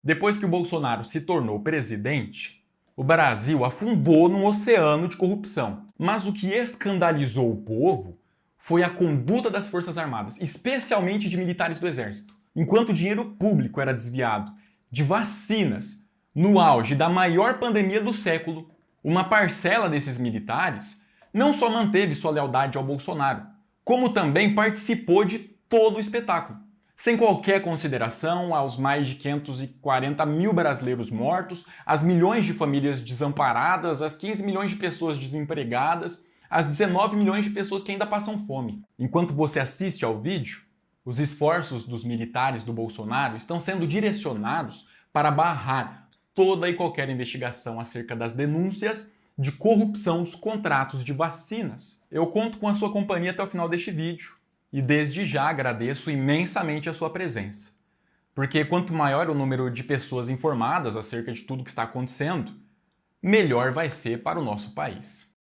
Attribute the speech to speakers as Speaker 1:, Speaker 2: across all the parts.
Speaker 1: Depois que o Bolsonaro se tornou presidente, o Brasil afundou num oceano de corrupção. Mas o que escandalizou o povo foi a conduta das Forças Armadas, especialmente de militares do Exército. Enquanto o dinheiro público era desviado de vacinas no auge da maior pandemia do século, uma parcela desses militares não só manteve sua lealdade ao Bolsonaro, como também participou de todo o espetáculo, sem qualquer consideração aos mais de 540 mil brasileiros mortos, às milhões de famílias desamparadas, às 15 milhões de pessoas desempregadas, às 19 milhões de pessoas que ainda passam fome. Enquanto você assiste ao vídeo, os esforços dos militares do Bolsonaro estão sendo direcionados para barrar toda e qualquer investigação acerca das denúncias de corrupção dos contratos de vacinas. Eu conto com a sua companhia até o final deste vídeo e desde já agradeço imensamente a sua presença. Porque quanto maior o número de pessoas informadas acerca de tudo que está acontecendo, melhor vai ser para o nosso país.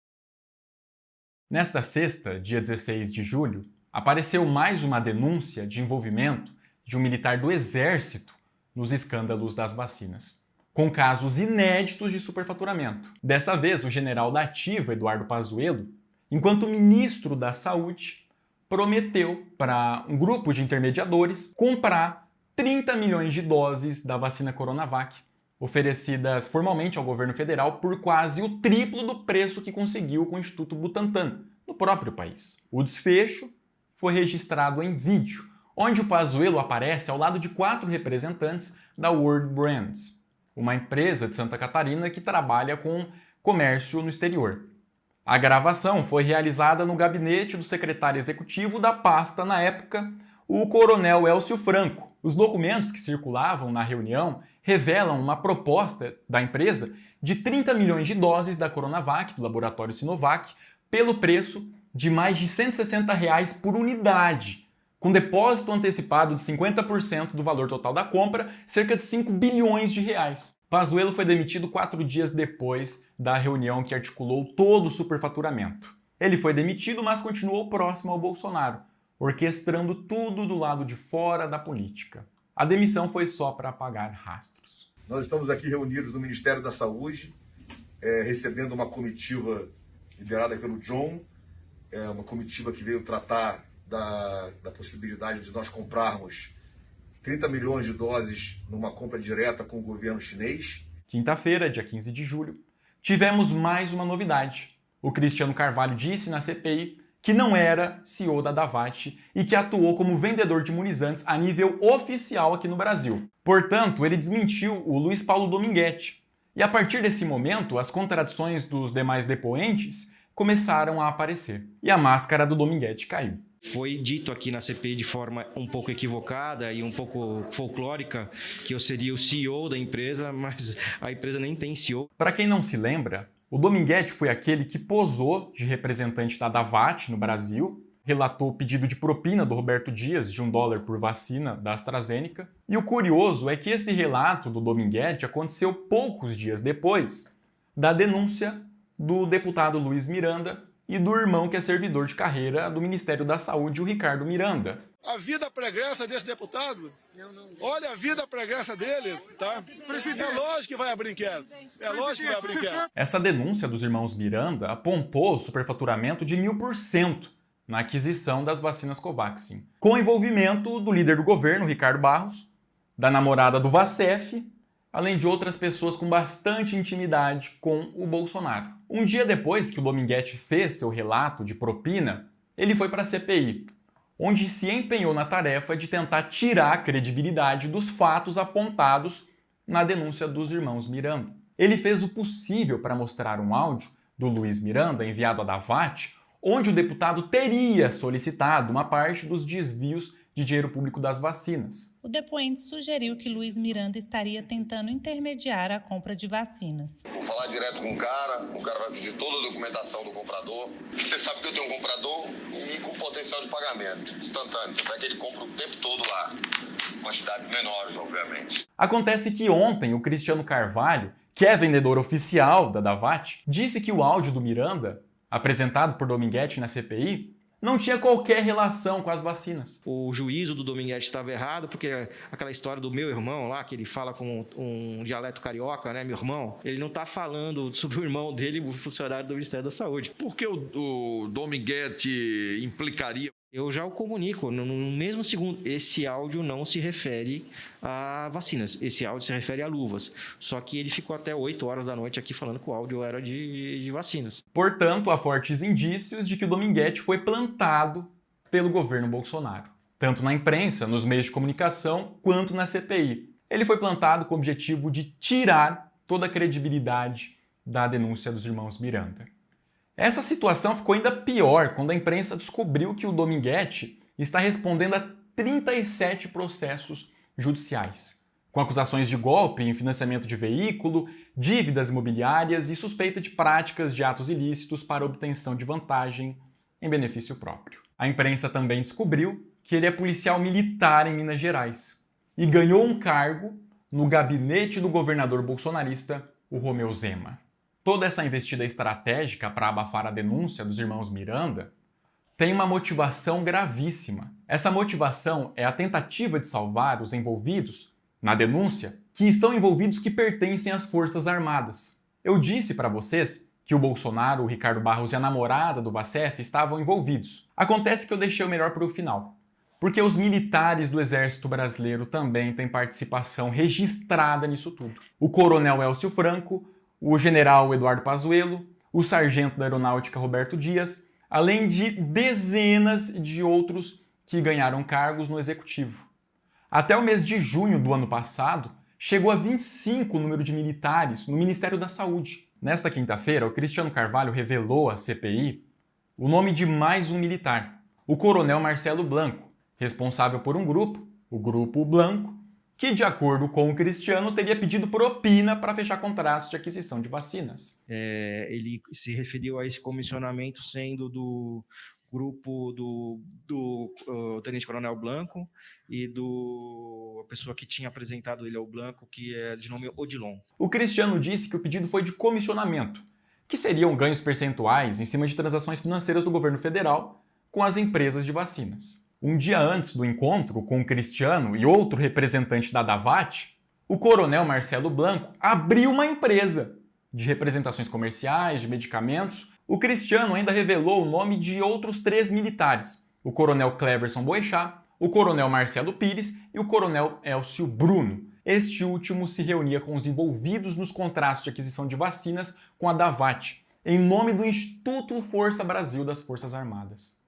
Speaker 1: Nesta sexta, dia 16 de julho, apareceu mais uma denúncia de envolvimento de um militar do Exército nos escândalos das vacinas, com casos inéditos de superfaturamento. Dessa vez, o general da Ativa, Eduardo Pazuello, enquanto ministro da Saúde, prometeu para um grupo de intermediadores comprar 30 milhões de doses da vacina Coronavac, oferecidas formalmente ao governo federal por quase o triplo do preço que conseguiu com o Instituto Butantan, no próprio país. O desfecho foi registrado em vídeo, onde o Pazuello aparece ao lado de 4 representantes da World Brands, uma empresa de Santa Catarina que trabalha com comércio no exterior. A gravação foi realizada no gabinete do secretário executivo da pasta na época, o coronel Elcio Franco. Os documentos que circulavam na reunião revelam uma proposta da empresa de 30 milhões de doses da Coronavac, do laboratório Sinovac, pelo preço de mais de R$ 160 por unidade, com depósito antecipado de 50% do valor total da compra, cerca de 5 bilhões de reais. Pazuello foi demitido 4 dias depois da reunião que articulou todo o superfaturamento. Ele foi demitido, mas continuou próximo ao Bolsonaro, orquestrando tudo do lado de fora da política. A demissão foi só para apagar rastros.
Speaker 2: Nós estamos aqui reunidos no Ministério da Saúde, recebendo uma comitiva liderada pelo John, uma comitiva que veio tratar da possibilidade de nós comprarmos 30 milhões de doses numa compra direta com o governo chinês.
Speaker 1: Quinta-feira, dia 15 de julho, tivemos mais uma novidade. O Cristiano Carvalho disse na CPI que não era CEO da Davat e que atuou como vendedor de imunizantes a nível oficial aqui no Brasil. Portanto, ele desmentiu o Luiz Paulo Dominguete. E a partir desse momento, as contradições dos demais depoentes começaram a aparecer. E a máscara do Dominguete caiu.
Speaker 3: Foi dito aqui na CPI de forma um pouco equivocada e um pouco folclórica que eu seria o CEO da empresa, mas a empresa nem tem CEO.
Speaker 1: Para quem não se lembra, o Dominguete foi aquele que posou de representante da Davat no Brasil, relatou o pedido de propina do Roberto Dias de $1 por vacina da AstraZeneca. E o curioso é que esse relato do Dominguete aconteceu poucos dias depois da denúncia do deputado Luiz Miranda e do irmão que é servidor de carreira do Ministério da Saúde, o Ricardo Miranda.
Speaker 4: A vida pregressa desse deputado, olha a vida pregressa dele, tá? É lógico que vai abrir inquérito. É lógico que vai abrir inquérito.
Speaker 1: Essa denúncia dos irmãos Miranda apontou o superfaturamento de 1000% na aquisição das vacinas Covaxin, com envolvimento do líder do governo, Ricardo Barros, da namorada do Vacef, além de outras pessoas com bastante intimidade com o Bolsonaro. Um dia depois que o Dominguete fez seu relato de propina, ele foi para a CPI, onde se empenhou na tarefa de tentar tirar a credibilidade dos fatos apontados na denúncia dos irmãos Miranda. Ele fez o possível para mostrar um áudio do Luiz Miranda, enviado à Davat, onde o deputado teria solicitado uma parte dos desvios de dinheiro público das vacinas.
Speaker 5: O depoente sugeriu que Luiz Miranda estaria tentando intermediar a compra de vacinas.
Speaker 6: Vou falar direto com o cara vai pedir toda a documentação do comprador. Você sabe que eu tenho um comprador e com potencial de pagamento instantâneo, até que ele compra o tempo todo lá, quantidades menores, obviamente.
Speaker 1: Acontece que ontem o Cristiano Carvalho, que é vendedor oficial da Davat, disse que o áudio do Miranda, apresentado por Dominguete na CPI, não tinha qualquer relação com as vacinas.
Speaker 3: O juízo do Dominguete estava errado, porque aquela história do meu irmão lá, que ele fala com um dialeto carioca, né, meu irmão, ele não está falando sobre o irmão dele, o funcionário do Ministério da Saúde.
Speaker 7: Por que o Dominguete implicaria?
Speaker 3: Eu já o comunico, no mesmo segundo, esse áudio não se refere a vacinas, esse áudio se refere a luvas. Só que ele ficou até 8 horas da noite aqui falando que o áudio era de vacinas.
Speaker 1: Portanto, há fortes indícios de que o Dominguete foi plantado pelo governo Bolsonaro, tanto na imprensa, nos meios de comunicação, quanto na CPI. Ele foi plantado com o objetivo de tirar toda a credibilidade da denúncia dos irmãos Miranda. Essa situação ficou ainda pior quando a imprensa descobriu que o Dominguete está respondendo a 37 processos judiciais, com acusações de golpe em financiamento de veículo, dívidas imobiliárias e suspeita de práticas de atos ilícitos para obtenção de vantagem em benefício próprio. A imprensa também descobriu que ele é policial militar em Minas Gerais e ganhou um cargo no gabinete do governador bolsonarista, o Romeu Zema. Toda essa investida estratégica para abafar a denúncia dos irmãos Miranda tem uma motivação gravíssima. Essa motivação é a tentativa de salvar os envolvidos na denúncia, que são envolvidos que pertencem às Forças Armadas. Eu disse para vocês que o Bolsonaro, o Ricardo Barros e a namorada do Vacef estavam envolvidos. Acontece que eu deixei o melhor para o final, porque os militares do Exército Brasileiro também têm participação registrada nisso tudo. O coronel Elcio Franco, o general Eduardo Pazuello, o sargento da Aeronáutica Roberto Dias, além de dezenas de outros que ganharam cargos no Executivo. Até o mês de junho do ano passado, chegou a 25 o número de militares no Ministério da Saúde. Nesta quinta-feira, o Cristiano Carvalho revelou à CPI o nome de mais um militar, o coronel Marcelo Blanco, responsável por um grupo, o Grupo Blanco, que, de acordo com o Cristiano, teria pedido propina para fechar contratos de aquisição de vacinas.
Speaker 3: Ele se referiu a esse comissionamento sendo do grupo do Tenente Coronel Blanco e a pessoa que tinha apresentado ele ao Blanco, que é de nome Odilon.
Speaker 1: O Cristiano disse que o pedido foi de comissionamento, que seriam ganhos percentuais em cima de transações financeiras do governo federal com as empresas de vacinas. Um dia antes do encontro com o Cristiano e outro representante da Davat, o coronel Marcelo Blanco abriu uma empresa de representações comerciais, de medicamentos. O Cristiano ainda revelou o nome de outros 3 militares, o coronel Cleverson Boechat, o coronel Marcelo Pires e o coronel Elcio Bruno. Este último se reunia com os envolvidos nos contratos de aquisição de vacinas com a Davat, em nome do Instituto Força Brasil das Forças Armadas.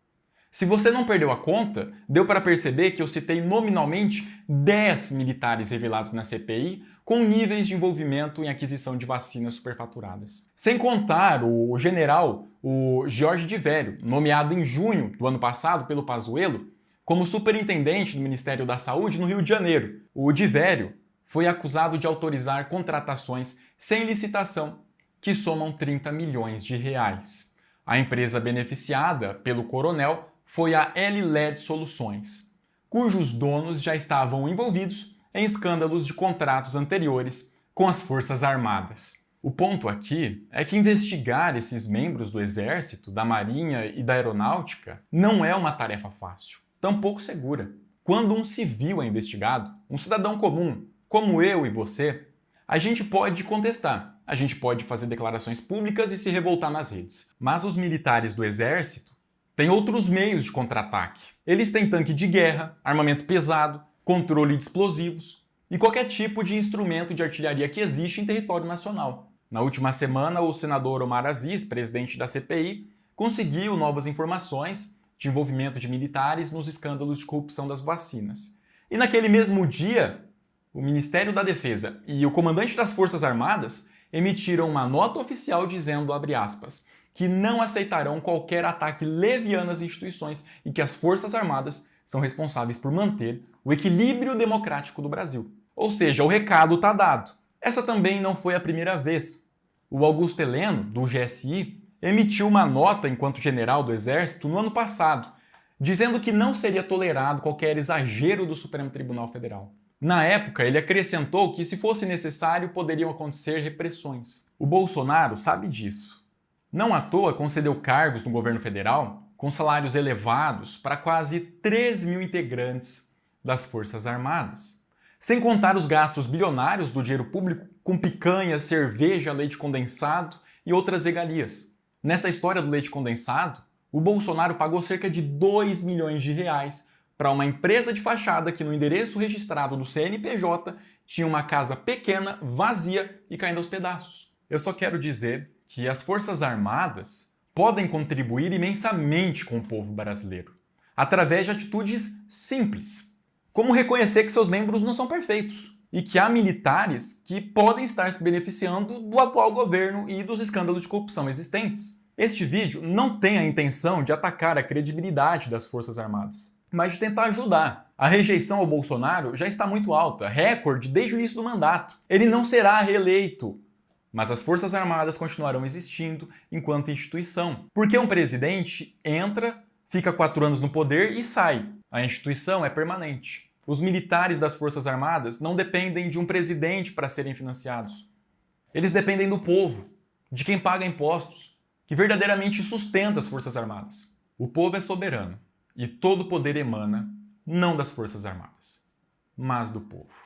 Speaker 1: Se você não perdeu a conta, deu para perceber que eu citei nominalmente 10 militares revelados na CPI com níveis de envolvimento em aquisição de vacinas superfaturadas. Sem contar o general, o Jorge de Vério, nomeado em junho do ano passado pelo Pazuello como superintendente do Ministério da Saúde no Rio de Janeiro. O de Vério foi acusado de autorizar contratações sem licitação, que somam 30 milhões de reais. A empresa beneficiada pelo coronel foi a L-LED Soluções, cujos donos já estavam envolvidos em escândalos de contratos anteriores com as Forças Armadas. O ponto aqui é que investigar esses membros do Exército, da Marinha e da Aeronáutica não é uma tarefa fácil, tampouco segura. Quando um civil é investigado, um cidadão comum, como eu e você, a gente pode contestar, a gente pode fazer declarações públicas e se revoltar nas redes. Mas os militares do Exército têm outros meios de contra-ataque. Eles têm tanque de guerra, armamento pesado, controle de explosivos e qualquer tipo de instrumento de artilharia que existe em território nacional. Na última semana, o senador Omar Aziz, presidente da CPI, conseguiu novas informações de envolvimento de militares nos escândalos de corrupção das vacinas. E naquele mesmo dia, o Ministério da Defesa e o comandante das Forças Armadas emitiram uma nota oficial dizendo, abre aspas, que não aceitarão qualquer ataque leviano às instituições e que as Forças Armadas são responsáveis por manter o equilíbrio democrático do Brasil. Ou seja, o recado está dado. Essa também não foi a primeira vez. O Augusto Heleno, do GSI, emitiu uma nota enquanto general do Exército no ano passado, dizendo que não seria tolerado qualquer exagero do Supremo Tribunal Federal. Na época, ele acrescentou que, se fosse necessário, poderiam acontecer repressões. O Bolsonaro sabe disso. Não à toa concedeu cargos no governo federal, com salários elevados para quase 3 mil integrantes das Forças Armadas. Sem contar os gastos bilionários do dinheiro público com picanha, cerveja, leite condensado e outras regalias. Nessa história do leite condensado, o Bolsonaro pagou cerca de 2 milhões de reais para uma empresa de fachada que no endereço registrado do CNPJ tinha uma casa pequena, vazia e caindo aos pedaços. Eu só quero dizer que as Forças Armadas podem contribuir imensamente com o povo brasileiro, através de atitudes simples, como reconhecer que seus membros não são perfeitos e que há militares que podem estar se beneficiando do atual governo e dos escândalos de corrupção existentes. Este vídeo não tem a intenção de atacar a credibilidade das Forças Armadas, mas de tentar ajudar. A rejeição ao Bolsonaro já está muito alta, recorde desde o início do mandato. Ele não será reeleito, mas as Forças Armadas continuarão existindo enquanto instituição. Porque um presidente entra, fica 4 anos no poder e sai. A instituição é permanente. Os militares das Forças Armadas não dependem de um presidente para serem financiados. Eles dependem do povo, de quem paga impostos, que verdadeiramente sustenta as Forças Armadas. O povo é soberano e todo o poder emana não das Forças Armadas, mas do povo.